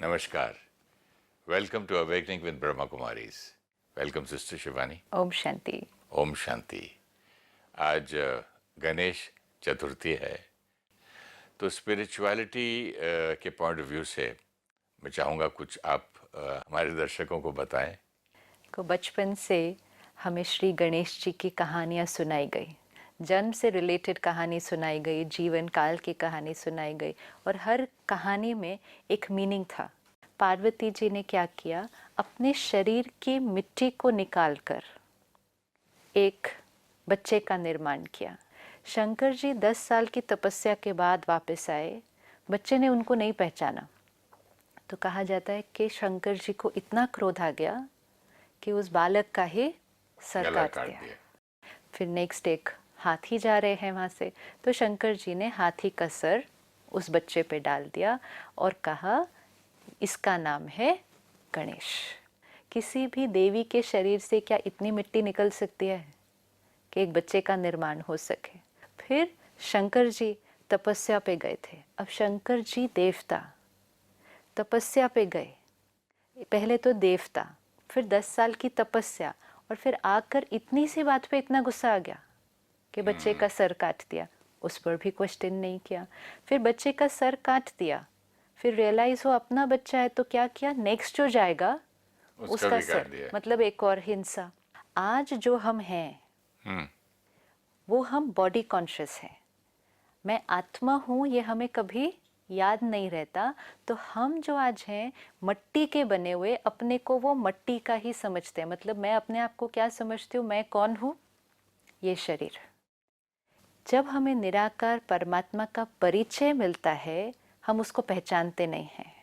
Namaskar. Welcome to Awakening with Brahma Kumaris. Welcome Sister Shivani. Om Shanti. Om Shanti. आज गणेश चतुर्थी है, तो spirituality के पॉइंट ऑफ व्यू से मैं चाहूँगा कुछ आप हमारे दर्शकों को बताएं। को बचपन से हमें श्री गणेश जी की कहानियाँ सुनाई गई, जन्म से रिलेटेड कहानी सुनाई गई, जीवन काल की कहानी सुनाई गई और हर कहानी में एक मीनिंग था। पार्वती जी ने क्या किया, अपने शरीर की मिट्टी को निकालकर एक बच्चे का निर्माण किया। शंकर जी 10 साल की तपस्या के बाद वापस आए। बच्चे ने उनको नहीं पहचाना, तो कहा जाता है कि शंकर जी को इतना क्रोध आ गया कि उस बालक का ही सर काट दिया। फिर नेक्स्ट एक हाथी जा रहे हैं वहाँ से, तो शंकर जी ने हाथी का सर उस बच्चे पे डाल दिया और कहा इसका नाम है गणेश। किसी भी देवी के शरीर से क्या इतनी मिट्टी निकल सकती है कि एक बच्चे का निर्माण हो सके। फिर शंकर जी तपस्या पे गए थे। अब शंकर जी देवता तपस्या पे गए, पहले तो देवता, फिर 10 साल की तपस्या और फिर आकर इतनी सी बात पे इतना गुस्सा आ गया कि बच्चे का सर काट दिया। उस पर भी क्वेश्चन नहीं किया। फिर बच्चे का सर काट दिया, फिर रियलाइज हो अपना बच्चा है, तो क्या किया, नेक्स्ट जो जाएगा उसका सर, मतलब एक और हिंसा। आज जो हम हैं वो हम बॉडी कॉन्शियस हैं। मैं आत्मा हूँ ये हमें कभी याद नहीं रहता, तो हम जो आज हैं मट्टी के बने हुए, अपने को वो मट्टी का ही समझते हैं। मतलब मैं अपने आप को क्या समझती हूँ, मैं कौन हूँ, ये शरीर। जब हमें निराकार परमात्मा का परिचय मिलता है, हम उसको पहचानते नहीं हैं।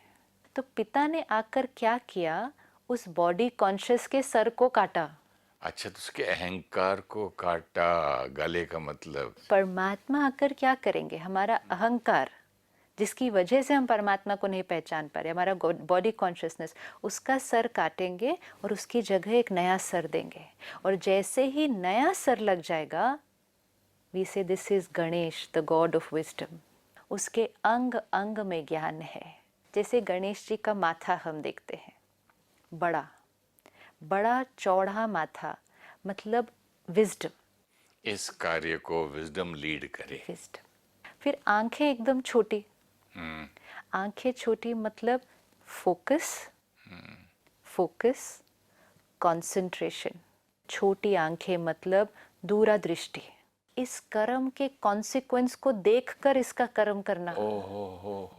तो पिता ने आकर क्या किया, उस बॉडी कॉन्शियस के सर को काटा। अच्छा, तो उसके अहंकार को काटा, गले का मतलब। परमात्मा आकर क्या करेंगे, हमारा अहंकार जिसकी वजह से हम परमात्मा को नहीं पहचान पा रहे, हमारा बॉडी कॉन्शियसनेस, उसका सर काटेंगे और उसकी जगह एक नया सर देंगे। और जैसे ही नया सर लग जाएगा, वी से this is Ganesh the God of wisdom. उसके अंग अंग में ज्ञान है। जैसे गणेश जी का माथा हम देखते हैं, बड़ा बड़ा चौड़ा माथा, मतलब विजडम। इस कार्य को विजडम लीड करे। विजडम। फिर आंखें एकदम छोटी, आंखें छोटी मतलब फोकस, फोकस, कंसंट्रेशन। छोटी आंखें मतलब दूरदृष्टि। इस कर्म के कॉन्सिक्वेंस को देखकर इसका कर्म करना।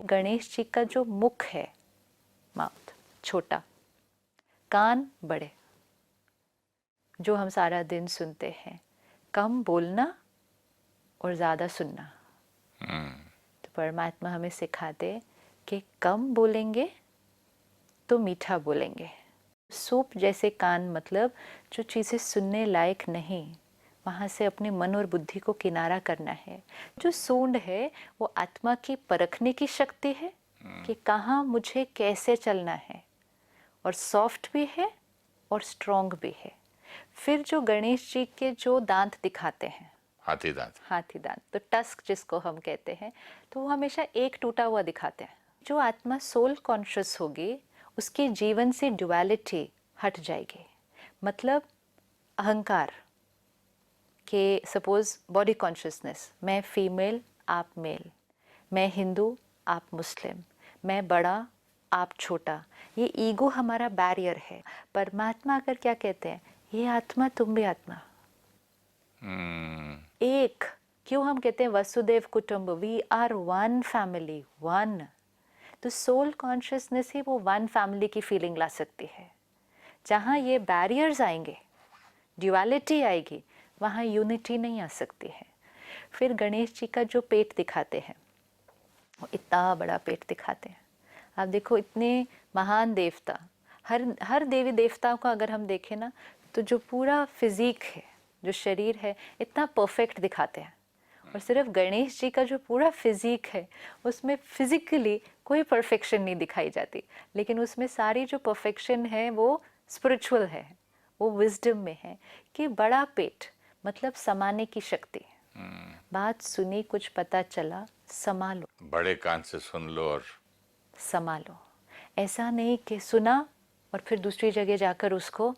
गणेश जी का जो मुख है, माउथ छोटा, कान बड़े, जो हम सारा दिन सुनते हैं, कम बोलना और ज़्यादा सुनना। तो परमात्मा हमें सिखाते कि कम बोलेंगे तो मीठा बोलेंगे। सूप जैसे कान, मतलब जो चीज़ें सुनने लायक नहीं, वहाँ से अपने मन और बुद्धि को किनारा करना है। जो सूंड है वो आत्मा की परखने की शक्ति है कि कहाँ मुझे कैसे चलना है, और सॉफ्ट भी है और स्ट्रॉन्ग भी है। फिर जो गणेश जी के जो दांत दिखाते हैं, हाथी दांत, हाथी दांत, तो टस्क जिसको हम कहते हैं, तो वो हमेशा एक टूटा हुआ दिखाते हैं। जो आत्मा सोल कॉन्शियस होगी, उसके जीवन से ड्युअलिटी हट जाएगी। मतलब अहंकार के, सपोज बॉडी कॉन्शियसनेस, मैं फीमेल आप मेल, मैं हिंदू आप मुस्लिम, मैं बड़ा आप छोटा, ये ईगो हमारा बैरियर है। परमात्मा आकर क्या कहते हैं, ये आत्मा तुम भी आत्मा, एक। क्यों हम कहते हैं वसुदेव कुटुंब, we are one family, one. तो सोल कॉन्शियसनेस ही वो वन फैमिली की फीलिंग ला सकती है। जहाँ ये बैरियर्स आएंगे, ड्युअलिटी आएगी, वहाँ यूनिटी नहीं आ सकती है। फिर गणेश जी का जो पेट दिखाते हैं, वो इतना बड़ा पेट दिखाते हैं। आप देखो, इतने महान देवता, हर देवी देवताओं का अगर हम देखें ना, तो जो पूरा फिजिक है, जो शरीर है, इतना परफेक्ट दिखाते हैं। और सिर्फ गणेश जी का जो पूरा फिजिक है, उसमें फिजिकली कोई परफेक्शन नहीं दिखाई जाती, लेकिन उसमें सारी जो परफेक्शन है वो स्पिरिचुअल है, वो विजडम में है। कि बड़ा पेट मतलब समाने की शक्ति। बात सुनी, कुछ पता चला, संभालो, बड़े कान से सुन लो और संभालो। ऐसा नहीं कि सुना और फिर दूसरी जगह जाकर उसको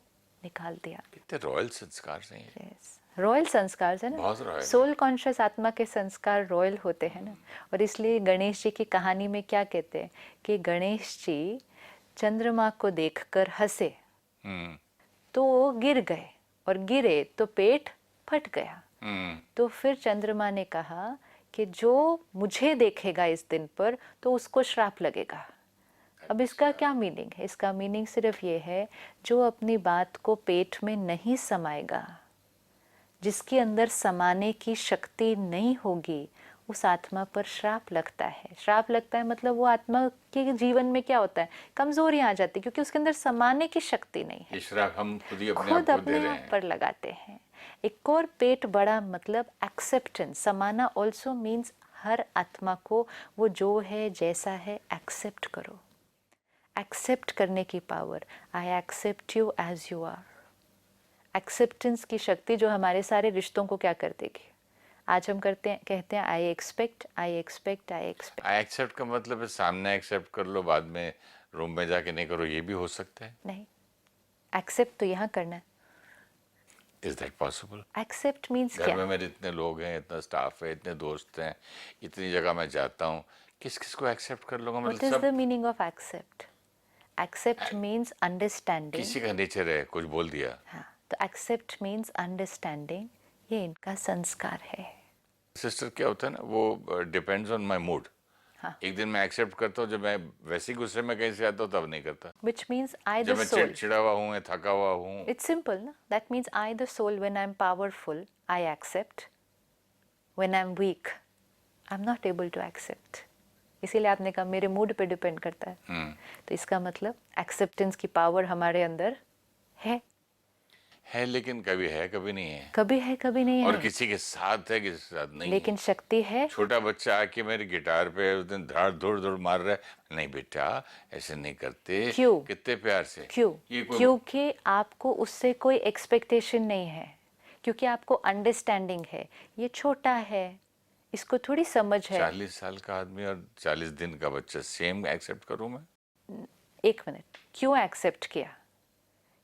निकाल दिया। कितने रॉयल संस्कार हैं ये। यस, रॉयल संस्कार है ना, बहुत रॉयल है। सोल कॉन्शियस आत्मा के संस्कार रॉयल होते हैं ना। और इसलिए गणेश जी की कहानी में क्या कहते हैं कि गणेश जी चंद्रमा को देखकर हंसे तो वो गिर गए, और गिरे तो पेट फट गया। तो फिर चंद्रमा ने कहा कि जो मुझे देखेगा इस दिन पर तो उसको श्राप लगेगा। अब इसका क्या मीनिंग है? इसका मीनिंग सिर्फ ये है, जो अपनी बात को पेट में नहीं समाएगा, जिसके अंदर समाने की शक्ति नहीं होगी, उस आत्मा पर श्राप लगता है। श्राप लगता है मतलब वो आत्मा के जीवन में क्या होता है, कमजोरियां आ जाती, क्योंकि उसके अंदर समाने की शक्ति नहीं है। ये श्राप हम खुद ही खुद दे अपने रहे आप हैं। पर लगाते हैं। एक और पेट बड़ा मतलब एक्सेप्टेंस। समाना ऑल्सो मीन्स हर आत्मा को वो जो है जैसा है एक्सेप्ट करो। एक्सेप्ट करने की power, I accept you as you are. Acceptance की शक्ति जो हमारे सारे रिश्तों को क्या कर देगी। आज हम कहते हैं I expect, I expect, I expect. I accept का मतलब है सामने एक्सेप्ट कर लो, बाद में रूम में जाके नहीं करो, ये भी हो सकता है। नहीं, एक्सेप्ट तो यहाँ करना है। Is that possible? Accept means घर क्या? में मेरे इतने लोग हैं, इतना स्टाफ है, इतने दोस्त हैं, इतनी जगह मैं जाता हूँ, किस किस को एक्सेप्ट कर लूँगा? व्हाट मतलब is the sub meaning of accept? Accept means understanding. किसी का नेचर है, कुछ बोल दिया। हाँ, तो एक्सेप्ट मीन्स अंडरस्टैंडिंग। ये इनका संस्कार है। सिस्टर क्या होता है ना, वो डिपेंड्स ऑन माई मूड। हाँ, एक दिन मैं एक्सेप्ट करता हूँ, जब मैं वैसे ही गुस्से में कहीं से आता हूँ तब नहीं करता। which means I जब the मैं soul. चिड़चिड़ा हुआ हूँ या थका हुआ हूँ, It's simple, na? That means I the soul, when I'm powerful, I accept. When I'm weak, I'm not able to accept. इसीलिए आपने कहा मेरे मूड पे डिपेंड करता है। तो इसका मतलब एक्सेप्टेंस की पावर हमारे अंदर है। लेकिन कभी है कभी नहीं है, कभी है कभी नहीं और है, किसी के साथ है किसी के साथ नहीं लेकिन है। शक्ति है। छोटा बच्चा आके मेरे गिटार पे उस दिन धाड़ धुड़ धुड़ मार रहा है, नहीं बेटा ऐसे नहीं करते। क्यों? कितने प्यार से। क्यों? ये कोई क्योंकि आपको उससे कोई एक्सपेक्टेशन नहीं है, क्योंकि आपको अंडरस्टैंडिंग है। ये छोटा है, इसको थोड़ी समझ है। 40 साल का आदमी और 40 दिन का बच्चा सेम एक्सेप्ट करूं मैं? एक मिनट, क्यों एक्सेप्ट किया?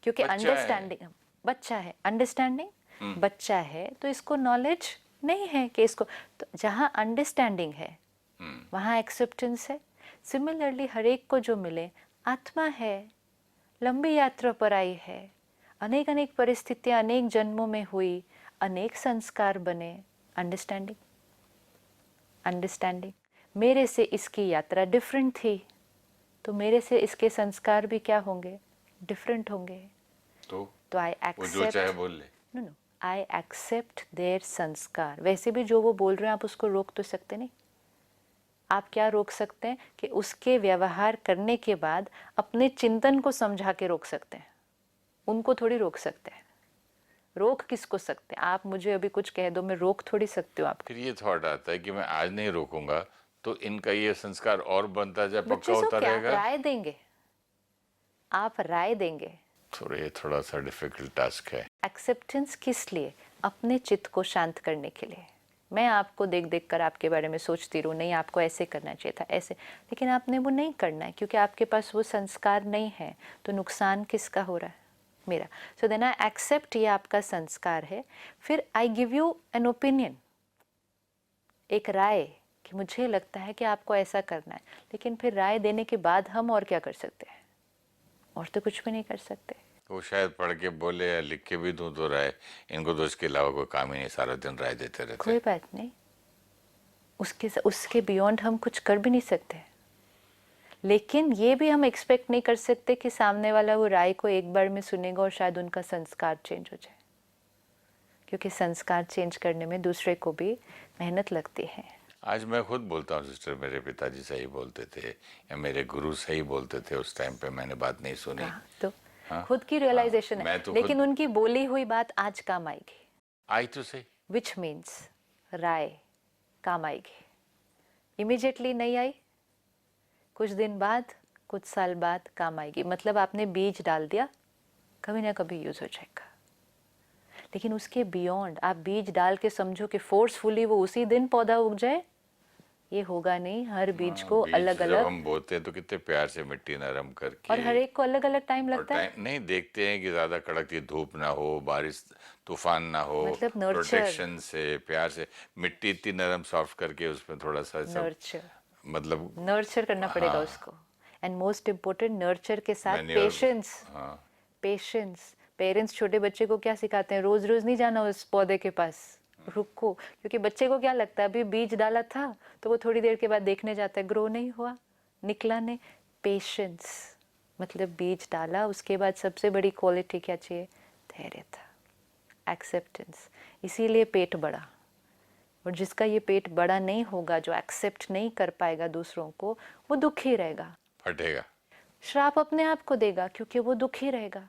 क्योंकि बच्चा है। अंडरस्टैंडिंग, बच्चा है, अंडरस्टैंडिंग बच्चा है, तो इसको नॉलेज नहीं है कि इसको, तो जहाँ अंडरस्टैंडिंग है वहाँ एक्सेप्टेंस है। सिमिलरली हर एक को जो मिले, आत्मा है, लंबी यात्रा पर आई है, अनेक अनेक परिस्थितियाँ अनेक जन्मों में हुई, अनेक संस्कार बने। Understanding, understanding. मेरे से इसकी यात्रा डिफरेंट थी, तो मेरे से इसके संस्कार भी क्या होंगे, डिफरेंट होंगे। तो आई वो जो एक्सेप्ट, चाहे बोल ले। No no, I accept their संस्कार। वैसे भी जो वो बोल रहे हैं आप उसको रोक तो सकते नहीं। आप क्या रोक सकते हैं कि उसके व्यवहार करने के बाद अपने चिंतन को समझा के रोक सकते हैं, उनको थोड़ी रोक सकते हैं। रोक किसको सकते हैं? आप मुझे अभी कुछ कह दो, मैं रोक थोड़ी सकती हूँ आपको। फिर ये थॉट आता है कि मैं आज नहीं रोकूंगा तो इनका ये संस्कार और बनता जाए, पक्का बच्चे सो होता क्या रहेगा। राय देंगे, आप राय देंगे। थोड़ा सा डिफिकल्ट टास्क है। एक्सेप्टेंस किस लिए? अपने चित्त को शांत करने के लिए। मैं आपको देख देख कर आपके बारे में सोचती रहूँ, नहीं आपको ऐसे करना चाहिए था, ऐसे, लेकिन आपने वो नहीं करना है क्योंकि आपके पास वो संस्कार नहीं है। तो नुकसान किसका हो रहा है? मेरा। सो देन आई एक्सेप्ट, ये आपका संस्कार है। फिर I give you an opinion, एक राय, कि मुझे लगता है कि आपको ऐसा करना है। लेकिन फिर राय देने के बाद हम और क्या कर सकते हैं? और तो कुछ भी नहीं कर सकते। वो शायद पढ़ के बोले या लिख के भी दूं तो राय, इनको तो इसके अलावा कोई काम ही नहीं, सारा दिन राय देते रहते। कोई बात नहीं, उसके बियॉन्ड हम कुछ कर भी नहीं सकते। लेकिन ये भी हम एक्सपेक्ट नहीं कर सकते कि सामने वाला वो राय को एक बार में सुनेगा और शायद उनका संस्कार चेंज हो जाए, क्योंकि संस्कार चेंज करने में दूसरे को भी मेहनत लगती है। आज मैं खुद बोलता हूँ सिस्टर, मेरे पिताजी सही बोलते थे या मेरे गुरु सही बोलते थे, उस टाइम पे मैंने बात नहीं सुनी। तो हाँ? खुद की रियलाइजेशन है, मैं तो लेकिन उनकी बोली हुई बात आज काम आएगी। आई तो सही। विच मीन्स राय काम आएगी। इमीडिएटली नहीं आई, कुछ दिन बाद, कुछ साल बाद काम आएगी। मतलब आपने बीज डाल दिया, कभी ना कभी यूज हो जाएगा। लेकिन उसके बियॉन्ड आप बीज डाल के समझो कि फोर्सफुली वो उसी दिन पौधा उग जाए, ये होगा नहीं, हर बीज हाँ, को बीज अलग जब अलग, हम बोते हैं तो कितने प्यार से मिट्टी नरम और करके, हर एक को अलग अलग टाइम और लगता है। टाइम नहीं देखते हैं कि ज़्यादा कड़कती धूप ना हो, बारिश तूफान ना हो, मतलब नर्चर, प्रोटेक्शन से, प्यार से मिट्टी इतनी नरम सॉफ्ट करके उसमें थोड़ा सा सब, नर्चर, मतलब नर्चर करना पड़ेगा हाँ, उसको। एंड मोस्ट इम्पोर्टेंट, नर्चर के साथ मैन्योर, पेशेंस। हाँ, पेशेंस, पेरेंट्स छोटे बच्चे को क्या सिखाते हैं, रोज रोज नहीं जाना उस पौधे के पास, रुको, क्योंकि बच्चे को क्या लगता है अभी बीज डाला था तो वो थोड़ी देर के बाद देखने जाता है, ग्रो नहीं हुआ, निकला नहीं। पेशेंस मतलब बीज डाला, उसके बाद सबसे बड़ी क्वालिटी क्या चाहिए, धैर्यता, एक्सेप्टेंस। इसीलिए पेट बड़ा, और जिसका ये पेट बड़ा नहीं होगा, जो एक्सेप्ट नहीं कर पाएगा दूसरों को, वो दुखी रहेगा, फटेगा। श्राप अपने आप को देगा क्योंकि वो दुखी रहेगा।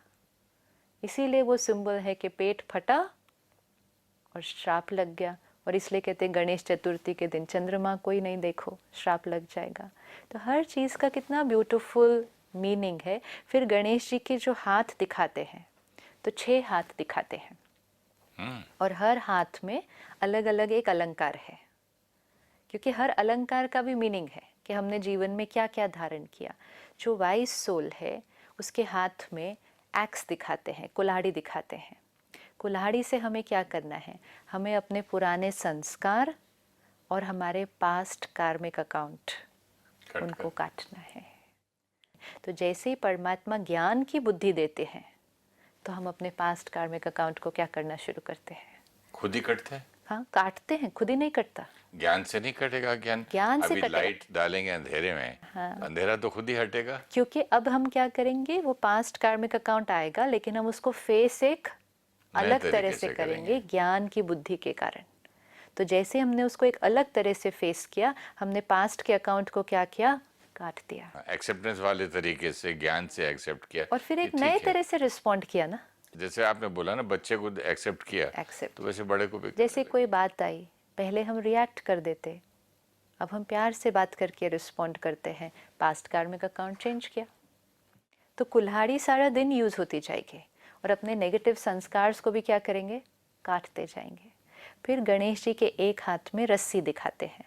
इसीलिए वो सिंबल है कि पेट फटा और श्राप लग गया, और इसलिए कहते हैं गणेश चतुर्थी के दिन चंद्रमा कोई नहीं देखो, श्राप लग जाएगा। तो हर चीज़ का कितना ब्यूटीफुल मीनिंग है। फिर गणेश जी के जो हाथ दिखाते हैं, तो 6 हाथ दिखाते हैं, और हर हाथ में अलग अलग एक अलंकार है, क्योंकि हर अलंकार का भी मीनिंग है कि हमने जीवन में क्या क्या धारण किया। जो वाइस सोल है उसके हाथ में एक्स दिखाते हैं, कुल्हाड़ी दिखाते हैं। कुल्हाड़ी से हमें क्या करना है, हमें अपने पुराने संस्कार और हमारे पास्ट कार्मिक अकाउंट, कट उनको कर। काटना है। तो जैसे ही परमात्मा ज्ञान की बुद्धि देते हैं, तो हम अपने पास्ट कार्मिक अकाउंट को क्या करना शुरू करते हैं, खुद ही कटते हैं। हाँ काटते हैं, खुद ही नहीं कटता, ज्ञान से नहीं कटेगा, ज्ञान ज्ञान से अभी कटेगा। लाइट डालेंगे अंधेरे में, अंधेरा तो खुद ही हटेगा। क्योंकि अब हम क्या करेंगे, वो पास्ट कार्मिक अकाउंट आएगा, लेकिन हम उसको फेस एक नए अलग तरह तरीके से से करेंगे, करेंगे। ज्ञान की बुद्धि के कारण। तो जैसे हमने उसको एक अलग तरह से फेस किया, हमने पास्ट के अकाउंट को क्या किया, काट दिया, एक्सेप्टेंस वाले तरीके से, ज्ञान से एक्सेप्ट किया और फिर कि एक नए ठीक है। तरह से रिस्पॉन्ड किया ना, जैसे आपने बोला ना, बच्चे को एक्सेप्ट किया, एक्सेप्ट। तो वैसे बड़े को भी करने जैसे कोई लगे। बात आई, पहले हम रिएक्ट कर देते, अब हम प्यार से बात करके रिस्पॉन्ड करते हैं, पास्ट कार्मिक अकाउंट चेंज किया। तो कुल्हाड़ी सारा दिन यूज होती जाएगी, और अपने नेगेटिव संस्कार को भी क्या करेंगे, काटते जाएंगे। फिर गणेश जी के एक हाथ में रस्सी दिखाते हैं।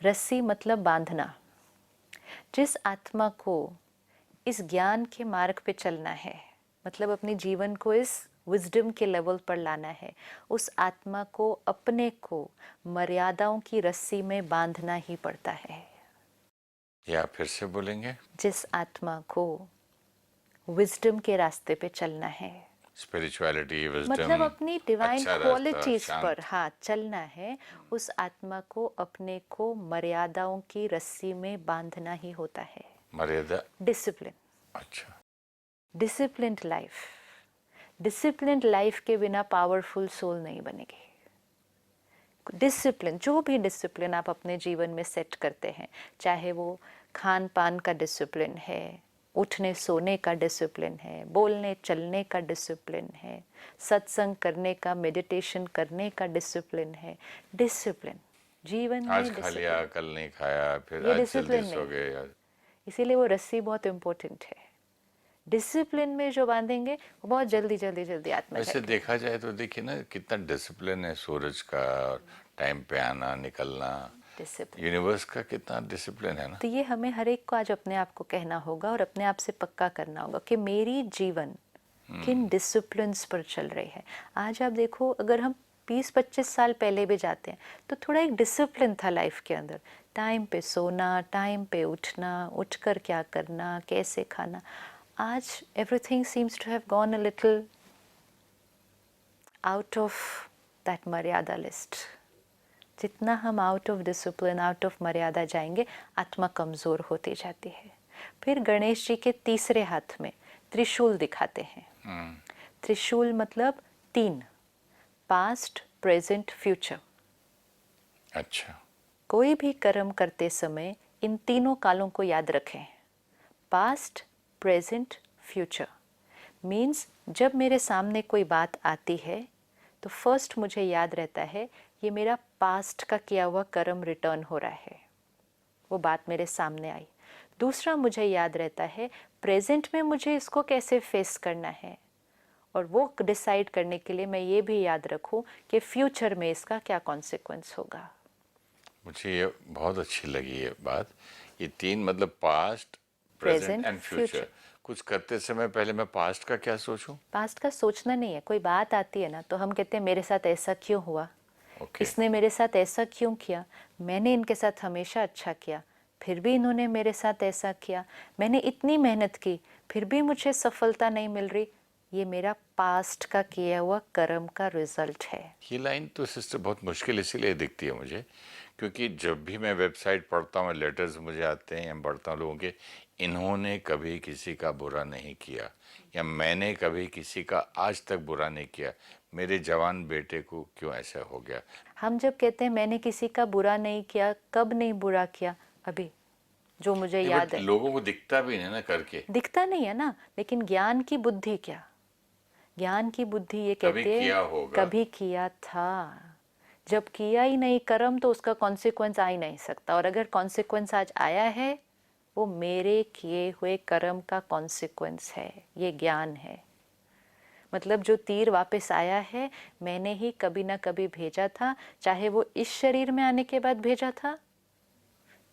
रस्सी मतलब बांधना। जिस आत्मा को इस ज्ञान के मार्ग पे चलना है, मतलब अपने जीवन को इस विजडम के लेवल पर लाना है, उस आत्मा को अपने को मर्यादाओं की रस्सी में बांधना ही पड़ता है। या फिर से बोलेंगे, जिस आत्मा को विजडम के रास्ते पे चलना है, स्पिरिचुअलिटी, मतलब विजडम, अपनी डिवाइन अच्छा रास्ता, क्वालिटीज पर शांत। हाथ चलना है, उस आत्मा को अपने को मर्यादाओं की रस्सी में बांधना ही होता है। मर्यादा। डिसिप्लिन, अच्छा। डिसिप्लिन्ड लाइफ, डिसिप्लिन्ड लाइफ के बिना पावरफुल सोल नहीं बनेगी। डिसिप्लिन, जो भी डिसिप्लिन आप अपने जीवन में सेट करते हैं, चाहे वो खान पान का डिसिप्लिन है, उठने सोने का डिसिप्लिन है, बोलने चलने का डिसिप्लिन है, सत्संग करने का, मेडिटेशन करने का डिसिप्लिन है। डिसिप्लिन जीवन आज में खा लिया, डिसिप्लिन, कल नहीं खाया, फिर ये आज जल्दी डिसिप्लिन सो नहीं, गए। इसीलिए वो रस्सी बहुत इंपॉर्टेंट है। डिसिप्लिन में जो बांधेंगे वो बहुत जल्दी जल्दी जल्दी आत्मा वैसे जाएगी। देखा जाए तो देखिए ना, कितना डिसिप्लिन है सूरज का, टाइम पे आना निकलना, डिसिप्लिन, यूनिवर्स का कितना डिसिप्लिन है ना। तो ये हमें हर एक को आज अपने आप को कहना होगा, और अपने आप से पक्का करना होगा कि मेरी जीवन किन डिसिप्लिन्स पर चल रही है। आज आप देखो, अगर हम 20-25 साल पहले भी जाते हैं, तो थोड़ा एक डिसिप्लिन था लाइफ के अंदर, टाइम पे सोना, टाइम पे उठना, उठकर क्या करना, कैसे खाना। आज everything seems to have gone a little out of that मर्यादा लिस्ट। जितना हम out of discipline, out of मर्यादा जाएंगे, आत्मा कमज़ोर होती जाती है। फिर गणेश जी के तीसरे हाथ में त्रिशूल दिखाते हैं। त्रिशूल मतलब 3, पास्ट, प्रेजेंट, फ्यूचर। अच्छा। कोई भी कर्म करते समय इन तीनों कालों को याद रखें, पास्ट, प्रेजेंट, फ्यूचर। मीन्स जब मेरे सामने कोई बात आती है, तो फर्स्ट मुझे याद रहता है ये मेरा पास्ट का किया हुआ कर्म रिटर्न हो रहा है, वो बात मेरे सामने आई। दूसरा मुझे याद रहता है प्रेजेंट में मुझे इसको कैसे फेस करना है, और वो डिसाइड करने के लिए मैं ये भी याद रखूं कि फ्यूचर में इसका क्या कॉन्सिक्वेंस होगा। मुझे ये बहुत अच्छी लगी ये बात। ये तीन मतलब past, present Present, and future. Future. कुछ करते समय पहले मैं पास्ट का क्या सोचूं? पास्ट का सोचना नहीं है, कोई बात आती है ना तो हम कहते हैं मेरे साथ ऐसा क्यों हुआ, ओके। इसने मेरे साथ ऐसा क्यों किया, मैंने इनके साथ हमेशा अच्छा किया फिर भी इन्होंने मेरे साथ ऐसा किया, मैंने इतनी मेहनत की फिर भी मुझे सफलता नहीं मिल रही, ये मेरा पास्ट का किया हुआ कर्म का रिजल्ट है। ये लाइन तो सिस्टर बहुत मुश्किल इसीलिए दिखती है मुझे, क्योंकि जब भी मैं वेबसाइट पढ़ता हूँ, लेटर्स मुझे आते हैं, या पढ़ता हूँ लोगों के, इन्होंने कभी किसी का बुरा नहीं किया, या मैंने कभी किसी का आज तक बुरा नहीं किया, मेरे जवान बेटे को क्यों ऐसा हो गया। हम जब कहते हैं मैंने किसी का बुरा नहीं किया, कब नहीं बुरा किया, अभी जो मुझे नहीं, याद बट है। लोगों को दिखता भी नहीं ना करके। दिखता नहीं है ना, लेकिन ज्ञान की बुद्धि क्या, ज्ञान की बुद्धि ये कभी कहती है किया होगा। कभी किया था। जब किया ही नहीं कर्म तो उसका कॉन्सिक्वेंस आ ही नहीं सकता, और अगर कॉन्सिक्वेंस आज आया है वो मेरे किए हुए कर्म का कॉन्सिक्वेंस है, ये ज्ञान है। मतलब जो तीर वापस आया है मैंने ही कभी ना कभी भेजा था, चाहे वो इस शरीर में आने के बाद भेजा था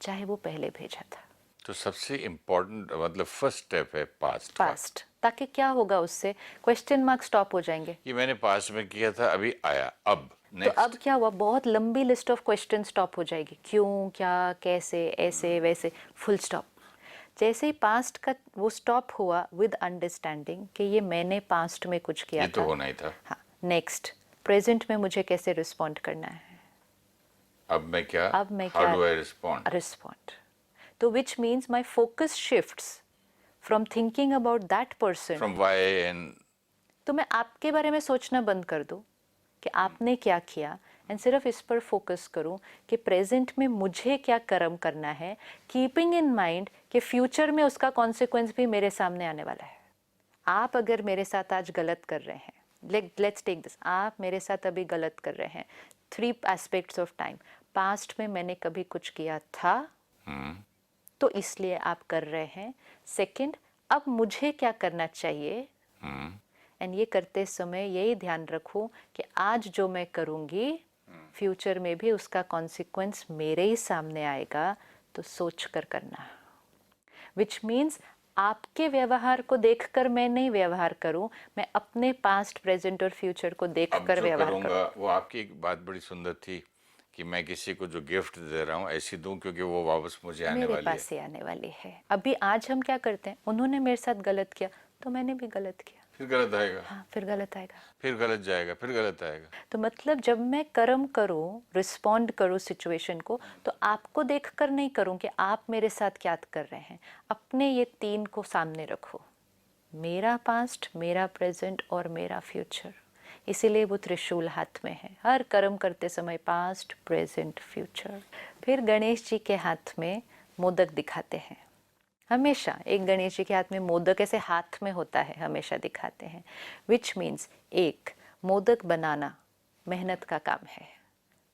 चाहे वो पहले भेजा था। तो सबसे इम्पोर्टेंट मतलब फर्स्ट स्टेप है पास्ट का। पास्ट, ताकि क्या होगा उससे, क्वेश्चन मार्क स्टॉप हो जाएंगे। ये मैंने पास्ट में किया था, अभी आया, अब तो अब नेक्स्ट। क्या हुआ, बहुत लंबी लिस्ट ऑफ क्वेश्चन स्टॉप हो जाएगी, क्यों, क्या, कैसे, ऐसे वैसे, फुल स्टॉप। जैसे ही पास्ट का वो स्टॉप हुआ विद अंडरस्टैंडिंग कि ये मैंने पास्ट में कुछ किया ये तो था। होना ही था। हाँ, नेक्स्ट प्रेजेंट में मुझे कैसे रिस्पॉन्ड करना है, अब मैं क्या, अब मैं हाउ क्या डू आई रिस्पॉन्ड। रिस्पॉन्ड। तो which means my focus shifts from thinking about that person, from why end. तो मैं आपके बारे में सोचना बंद कर दूं कि आपने क्या किया, एंड सिर्फ इस पर फोकस करूं कि प्रेजेंट में मुझे क्या कर्म करना है, कीपिंग इन माइंड कि फ्यूचर में उसका कॉन्सिक्वेंस भी मेरे सामने आने वाला है। आप अगर मेरे साथ आज गलत कर रहे हैं, लेट्स टेक दिस, आप मेरे साथ अभी गलत कर रहे हैं, 3 एस्पेक्ट्स ऑफ टाइम। पास्ट में मैंने कभी कुछ किया था तो इसलिए आप कर रहे हैं। सेकंड, अब मुझे क्या करना चाहिए, एंड ये करते समय यही ध्यान रखूं कि आज जो मैं करूंगी फ्यूचर में भी उसका कॉन्सिक्वेंस मेरे ही सामने आएगा, तो सोच कर करना। विच मीन्स आपके व्यवहार को देखकर मैं नहीं व्यवहार करूं, मैं अपने पास्ट, प्रेजेंट और फ्यूचर को अब देखकर जो व्यवहार करूं। करूँगा वो, आपकी एक बात बड़ी सुंदर थी कि मैं किसी को जो गिफ्ट दे रहा हूँ ऐसी दूं क्योंकि वो वापस मुझे आने मेरे वाली है। पास ही आने वाली है। अभी आज हम क्या करते हैं, उन्होंने मेरे साथ गलत किया तो मैंने भी गलत किया, फिर गलत आएगा, हाँ फिर गलत आएगा। फिर गलत जाएगा, फिर गलत आएगा। तो मतलब जब मैं कर्म करूं, रिस्पॉन्ड करूं सिचुएशन को, तो आपको देखकर नहीं करूं कि आप मेरे साथ क्या कर रहे हैं, अपने ये 3 को सामने रखो, मेरा पास्ट, मेरा प्रेजेंट और मेरा फ्यूचर। इसीलिए वो त्रिशूल हाथ में है, हर कर्म करते समय पास्ट, प्रेजेंट, फ्यूचर। फिर गणेश जी के हाथ में मोदक दिखाते हैं, हमेशा एक गणेश जी के हाथ में मोदक ऐसे हाथ में होता है, हमेशा दिखाते हैं। विच मीन्स एक मोदक बनाना मेहनत का काम है,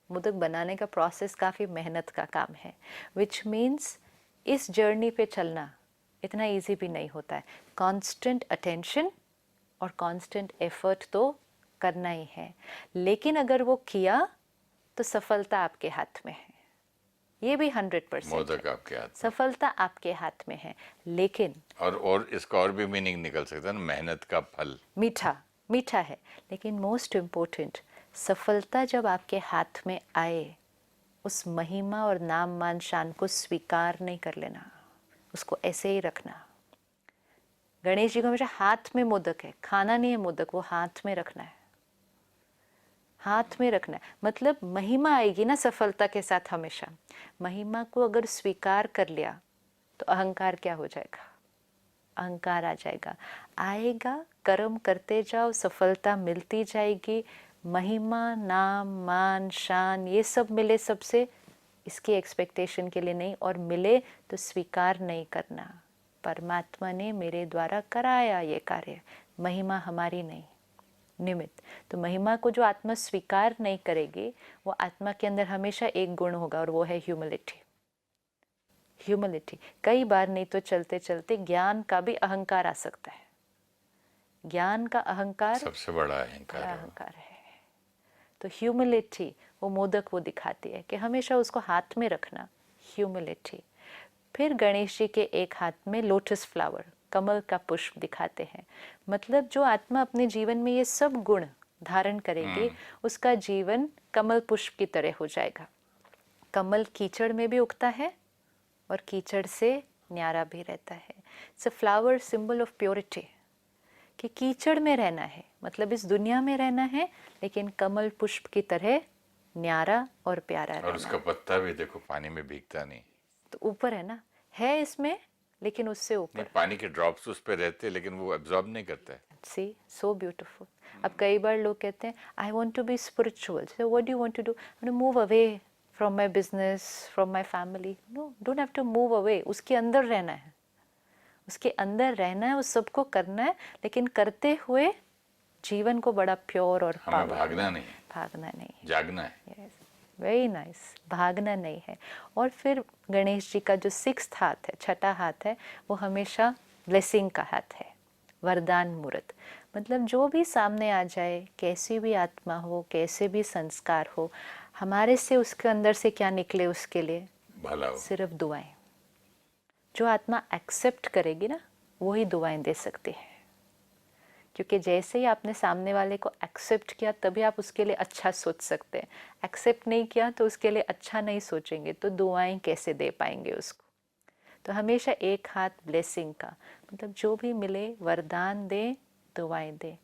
मोदक बनाने का प्रोसेस काफ़ी मेहनत का काम है। विच मीन्स इस जर्नी पे चलना इतना इजी भी नहीं होता है, कांस्टेंट अटेंशन और कांस्टेंट एफर्ट तो करना ही है, लेकिन अगर वो किया तो सफलता आपके हाथ में है, ये भी 100% मोदक है। आपके हाथ में। सफलता आपके हाथ में है, लेकिन और इसका और भी मीनिंग निकल सकता है ना, मेहनत का फल। मीठा, मीठा है, लेकिन मोस्ट इम्पोर्टेंट, सफलता जब आपके हाथ में आए उस महिमा और नाम मान शान को स्वीकार नहीं कर लेना, उसको ऐसे ही रखना। गणेश जी को हमेशा हाथ में मोदक है, खाना नहीं है मोदक, वो हाथ में रखना है, हाथ में रखना है। मतलब महिमा आएगी ना सफलता के साथ, हमेशा महिमा को अगर स्वीकार कर लिया तो अहंकार क्या हो जाएगा, अहंकार आ जाएगा, आएगा, कर्म करते जाओ, सफलता मिलती जाएगी, महिमा, नाम, मान, शान ये सब मिले सबसे, इसकी एक्सपेक्टेशन के लिए नहीं, और मिले तो स्वीकार नहीं करना, परमात्मा ने मेरे द्वारा कराया ये कार्य, महिमा हमारी नहीं, निमित्त। तो महिमा को जो आत्मा स्वीकार नहीं करेगी, वो आत्मा के अंदर हमेशा एक गुण होगा और वो है ह्यूमिलिटी। ह्यूमिलिटी, कई बार नहीं तो चलते चलते ज्ञान का भी अहंकार आ सकता है, ज्ञान का अहंकार सबसे बड़ा अहंकार बड़ा है वो। अहंकार है। तो ह्यूमिलिटी, वो मोदक वो दिखाती है कि हमेशा उसको हाथ में रखना, ह्यूमिलिटी। फिर गणेश जी के एक हाथ में लोटस फ्लावर, कमल का पुष्प दिखाते हैं। मतलब जो आत्मा अपने जीवन में ये सब गुण धारण करेगी, उसका जीवन कमल पुष्प की तरह हो जाएगा। कमल कीचड़ में भी उगता है और कीचड़ से न्यारा भी रहता है। It's a flower symbol of purity, कि कीचड़ में रहना है, मतलब इस दुनिया में रहना है, लेकिन कमल पुष्प की तरह न्यारा और प्यारा रहना और उसका है। पत्ता भी देखो पानी में भीगता नहीं। तो ऊपर है ना, है इसमें, लेकिन उससे नहीं, ऊपर। पानी के ड्रॉप्स उस पर रहते हैं लेकिन वो एब्जॉर्ब नहीं करता है। See so beautiful. अब कई बार लोग कहते हैं I want to be spiritual, so what do you want to do? Move away from my business, from my family. No, don't have to move away, उसके अंदर रहना है, उसके अंदर रहना है, उस सबको करना है, लेकिन करते हुए जीवन को बड़ा प्योर और हमें पावर। भागना नहीं है, भागना नहीं है। जागना है। Yes, very nice. भागना नहीं है। और फिर गणेश जी का जो 6th हाथ है, छठा हाथ है, वो हमेशा ब्लेसिंग का हाथ है, वरदान मूर्त। मतलब जो भी सामने आ जाए, कैसी भी आत्मा हो, कैसे भी संस्कार हो, हमारे से उसके अंदर से क्या निकले उसके लिए भला हो। सिर्फ दुआएं। जो आत्मा एक्सेप्ट करेगी ना, वही दुआएं दे सकती है। क्योंकि जैसे ही आपने सामने वाले को एक्सेप्ट किया, तभी आप उसके लिए अच्छा सोच सकते हैं। एक्सेप्ट नहीं किया तो उसके लिए अच्छा नहीं सोचेंगे, तो दुआएं कैसे दे पाएंगे उसको? तो हमेशा एक हाथ ब्लेसिंग का, मतलब जो भी मिले वरदान दे, दुआएं दे।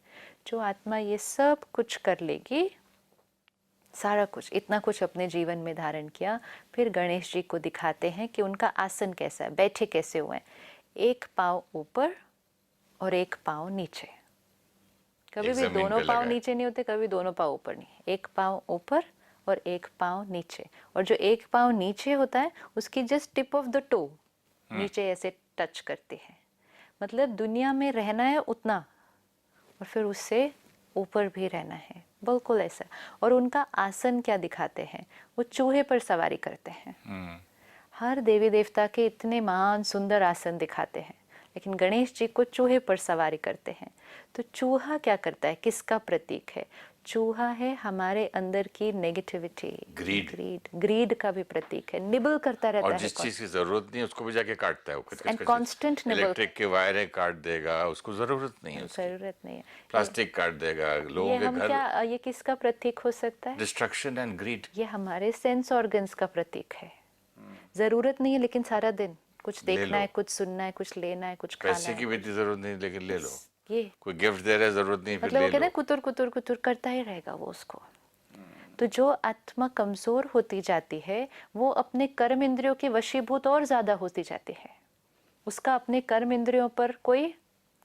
जो आत्मा ये सब कुछ कर लेगी, सारा कुछ, इतना कुछ अपने जीवन में धारण किया, फिर गणेश जी को दिखाते हैं कि उनका आसन कैसा है, बैठे कैसे हुए हैं। एक पाँव ऊपर और एक पाँव नीचे। कभी एक भी जमीन दोनों पे पाँव लगा है। नीचे नहीं होते, कभी दोनों पाँव ऊपर नहीं। एक पाँव ऊपर और एक पाँव नीचे। और जो एक पाँव नीचे होता है, उसकी just tip of the toe नीचे ऐसे टच करती है। मतलब दुनिया में रहना है उतना, और फिर उससे ऊपर भी रहना है, बिल्कुल ऐसा। और उनका आसन क्या दिखाते हैं? वो चूहे पर सवारी करते हैं। हर देवी देवता के इतने महान सुंदर आसन दिखाते हैं, लेकिन गणेश जी को चूहे पर सवारी करते हैं। तो चूहा क्या करता है, किसका प्रतीक है? चूहा है हमारे अंदर की नेगेटिविटी, ग्रीड। ग्रीड का भी प्रतीक है। निबल करता रहता और है, जिस चीज की जरूरत नहीं है उसको भी जाके काटता है वो। And constant nibble. इलेक्ट्रिक के वायरें काट देगा, उसको जरूरत नहीं है उसकी। जरूरत नहीं है। प्लास्टिक काट देगा, लोगों ये के हम घर। क्या, ये किसका प्रतीक हो सकता है? Destruction and greed. ये हमारे सेंस ऑर्गन्स का प्रतीक है। जरूरत नहीं है, लेकिन सारा दिन कुछ ले देखना लो। है, कुछ सुनना है, कुछ लेना है, कुछ खाना पैसे है। की भी इतनी जरूरत नहीं लेकिन ले लो। ये कोई गिफ्ट दे रहा है, जरूरत नहीं, फिर मतलब वो ले कहते लो। हैं कुतुर कुतुर कुतुर करता ही रहेगा वो उसको। तो जो आत्मा कमजोर होती जाती है, वो अपने कर्म इंद्रियों के वशीभूत और ज्यादा होती जाती है। उसका अपने कर्म इंद्रियों पर कोई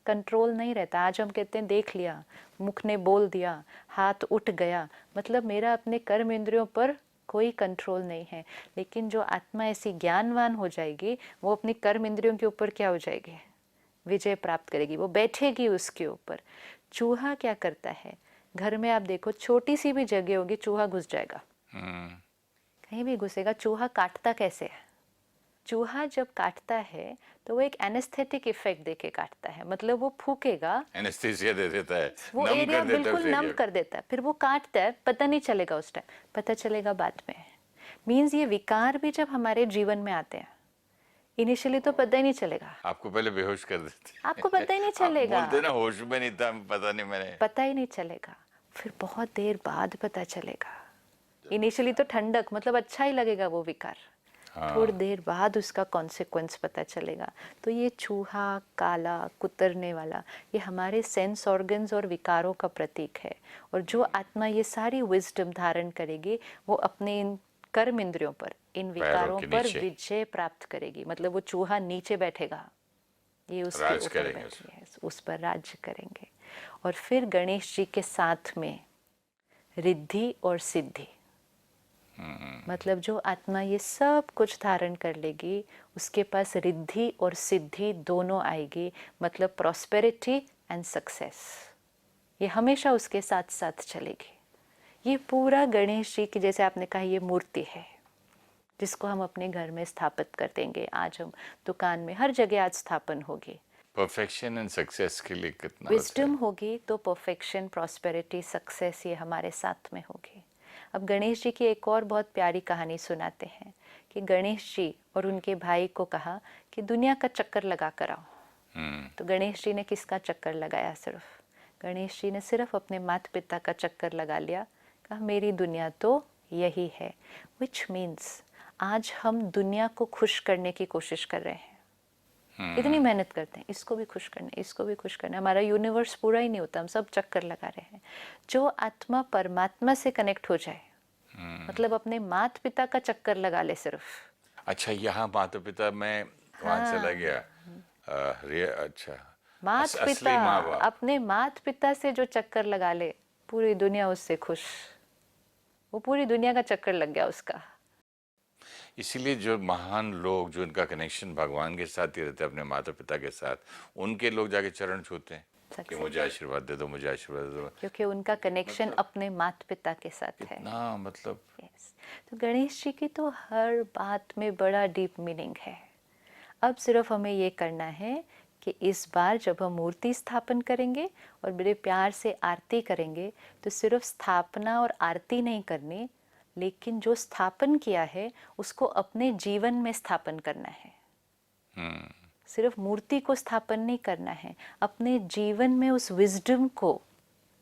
कंट्रोल नहीं रहता। आज हम कहते हैं देख लिया, मुख ने बोल दिया, हाथ उठ गया, मतलब मेरा अपने कर्म इंद्रियों पर कोई कंट्रोल नहीं है। लेकिन जो आत्मा ऐसी ज्ञानवान हो जाएगी, वो अपनी कर्म इंद्रियों के ऊपर क्या हो जाएगी? विजय प्राप्त करेगी, वो बैठेगी उसके ऊपर। चूहा क्या करता है? घर में आप देखो, छोटी सी भी जगह होगी, चूहा घुस जाएगा, कहीं भी घुसेगा। चूहा काटता कैसे है? चूहा जब काटता है तो वो एक एनेस्थेटिक इफेक्ट देके काटता है, मतलब वो फूकेगा, एनेस्थीसिया दे देता है, वो नम एरिया कर देता है बिल्कुल उस नम एरिया कर देता है, फिर वो काटता है, पता नहीं चलेगा उस टाइम, पता चलेगा बाद में। मीन्स ये विकार भी जब हमारे जीवन में आते हैं, इनिशियली तो पता ही नहीं चलेगा, आपको पहले बेहोश कर देते आपको पता ही नहीं हैं। आप चलेगा, बोलते ना होश में नहीं था, पता नहीं मैंने। पता ही नहीं चलेगा, फिर बहुत देर बाद पता चलेगा। इनिशियली तो ठंडक, मतलब अच्छा ही लगेगा वो विकार, थोड़ी देर बाद उसका कॉन्सिक्वेंस पता चलेगा। तो ये चूहा, काला, कुतरने वाला, ये हमारे सेंस ऑर्गन्स और विकारों का प्रतीक है। और जो आत्मा ये सारी विजडम धारण करेगी, वो अपने इन कर्म इंद्रियों पर, इन विकारों के पर नीचे विजय प्राप्त करेगी। मतलब वो चूहा नीचे बैठेगा, ये उसके राज ऊपर करेंगे बैठी है, उस पर राज्य करेंगे। और फिर गणेश जी के साथ में रिद्धि और सिद्धि, मतलब जो आत्मा ये सब कुछ धारण कर लेगी, उसके पास रिद्धि और सिद्धि दोनों आएगी। मतलब प्रॉस्पेरिटी एंड सक्सेस, ये हमेशा उसके साथ साथ चलेगी। ये पूरा गणेश जी की, जैसे आपने कहा, ये मूर्ति है जिसको हम अपने घर में स्थापित कर देंगे। आज हम दुकान में, हर जगह आज स्थापन होगी। परफेक्शन एंड सक्सेस के लिए कितना विजडम होगी तो परफेक्शन, प्रॉस्पेरिटी, सक्सेस ये हमारे साथ में होगी। अब गणेश जी की एक और बहुत प्यारी कहानी सुनाते हैं कि गणेश जी और उनके भाई को कहा कि दुनिया का चक्कर लगा कर आओ। तो गणेश जी ने किसका चक्कर लगाया? सिर्फ गणेश जी ने सिर्फ अपने माता पिता का चक्कर लगा लिया। कहा मेरी दुनिया तो यही है। विच मीन्स आज हम दुनिया को खुश करने की कोशिश कर रहे हैं। इतनी मेहनत करते हैं, इसको भी खुश करना, इसको भी खुश करना, हमारा यूनिवर्स पूरा ही नहीं होता, हम सब चक्कर लगा रहे हैं। जो आत्मा परमात्मा से कनेक्ट हो जाए, मतलब अपने माता पिता का चक्कर लगा ले सिर्फ। अच्छा, यहाँ माता पिता में वहाँ चला गया। अच्छा, माता असली पिता माँ बाप। अपने माता पिता से जो चक्कर लगा ले, पूरी दुनिया उससे खुश। वो पूरी दुनिया का चक्कर लग गया उसका। इसीलिए जो महान लोग, जो इनका कनेक्शन भगवान के साथ ही रहते हैं, अपने माता पिता के साथ, उनके लोग जाके चरण छूते हैं कि मुझे आशीर्वाद दे दो, मुझे आशीर्वाद दे दो, क्योंकि उनका कनेक्शन अपने माता पिता के साथ है। ना मतलब yes. तो गणेश जी की तो हर बात में बड़ा डीप मीनिंग है। अब सिर्फ हमें ये करना है कि इस बार जब हम मूर्ति स्थापन करेंगे और बड़े प्यार से आरती करेंगे, तो सिर्फ स्थापना और आरती नहीं करनी, लेकिन जो स्थापन किया है उसको अपने जीवन में स्थापन करना है। सिर्फ मूर्ति को स्थापन नहीं करना है, अपने जीवन में उस विजडम को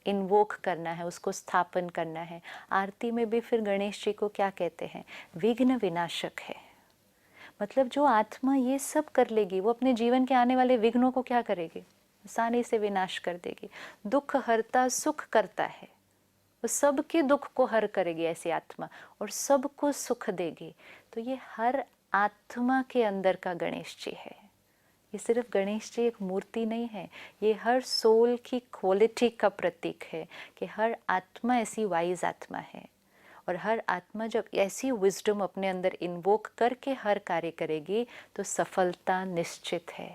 इन्वोक करना है, उसको स्थापन करना है। आरती में भी फिर गणेश जी को क्या कहते हैं? विघ्न विनाशक है। मतलब जो आत्मा ये सब कर लेगी, वो अपने जीवन के आने वाले विघ्नों को क्या करेगी? आसानी से विनाश कर देगी। दुख हरता सुख करता है, वो सबके दुख को हर करेगी ऐसी आत्मा, और सबको सुख देगी। तो ये हर आत्मा के अंदर का गणेश जी है। ये सिर्फ गणेश जी एक मूर्ति नहीं है, ये हर सोल की क्वालिटी का प्रतीक है कि हर आत्मा ऐसी वाइज आत्मा है। और हर आत्मा जब ऐसी विजडम अपने अंदर इन्वोक करके हर कार्य करेगी, तो सफलता निश्चित है।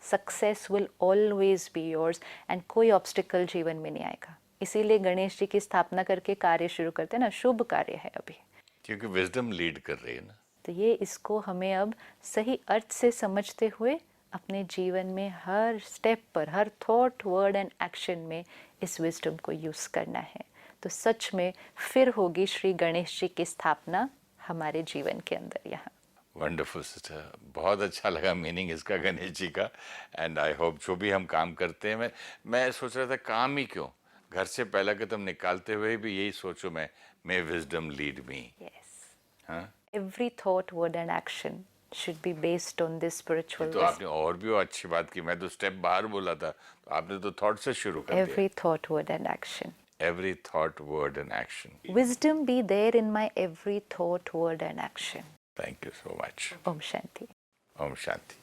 Success will always be yours, and कोई ऑब्स्टिकल जीवन में नहीं आएगा। इसीलिए गणेश जी की स्थापना करके कार्य शुरू करते हैं ना, शुभ कार्य है अभी, क्योंकि विजडम लीड कर रही है ना। तो ये इसको हमें अब सही अर्थ से समझते हुए अपने जीवन में हर स्टेप पर, हर थॉट वर्ड एंड एक्शन में इस विजडम को यूज़ करना है। तो सच में फिर होगी श्री गणेश जी की स्थापना हमारे जीवन के अंदर यहाँ। वंडरफुल सिस्टर, बहुत अच्छा लगा मीनिंग इसका गणेश जी का। एंड आई होप जो भी हम काम करते हैं, मैं सोच रहा था काम ही क्यों, घर से पहला कदम निकालते हुए भी यही सोचो, मैं मे विजडम लीड मी। हाँ, every thought word and action should be based on this spiritual तो आपने और भी अच्छी बात की, मैं तो स्टेप बाहर बोला था, तो आपने तो थॉट से शुरू कर दिया। every thought word and action, every thought word and action, wisdom be there in my every thought word and action. thank you so much. Om Shanti. Om Shanti.